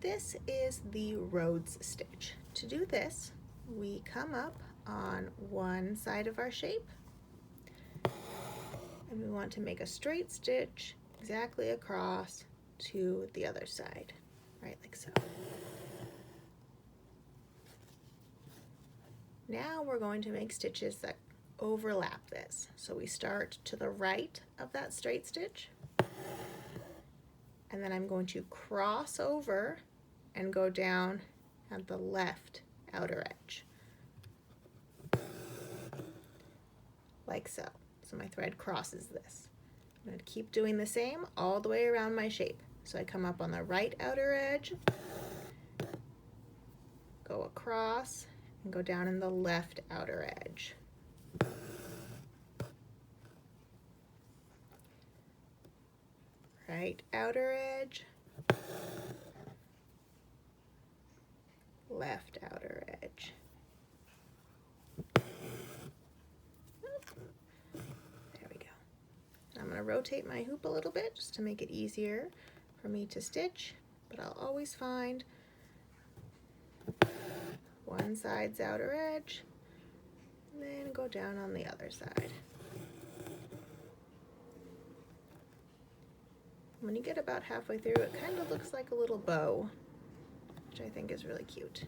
This is the Rhodes stitch. To do this, we come up on one side of our shape and we want to make a straight stitch exactly across to the other side, right, like so. Now we're going to make stitches that overlap this. So we start to the right of that straight stitch, and then I'm going to cross over and go down at the left outer edge, like so. So my thread crosses this. I'm going to keep doing the same all the way around my shape. So I come up on the right outer edge, go across, and go down in the left outer edge. Right outer edge, left outer edge. There we go. I'm going to rotate my hoop a little bit just to make it easier for me to stitch, but I'll always find one side's outer edge and then go down on the other side. When you get about halfway through, it kind of looks like a little bow, which I think is really cute.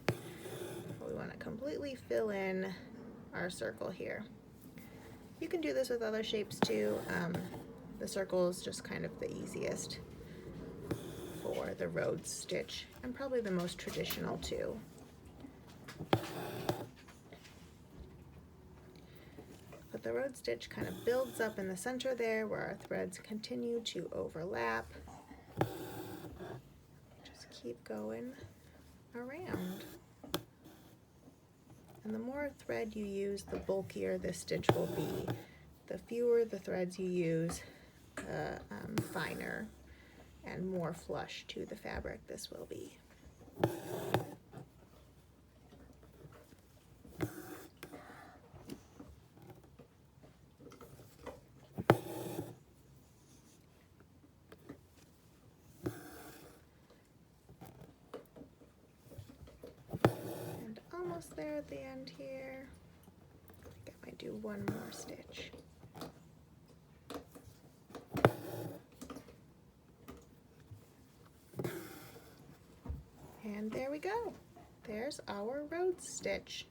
But we want to completely fill in our circle here. You can do this with other shapes too. The circle is just kind of the easiest for the Rhodes stitch, and probably the most traditional too. But the Rhodes stitch kind of builds up in the center there where our threads continue to overlap. Just keep going around. And the more thread you use, the bulkier this stitch will be. The fewer the threads you use, the finer and more flush to the fabric this will be. And almost there at the end here. I think I might do one more stitch. And there we go. There's our Rhodes stitch.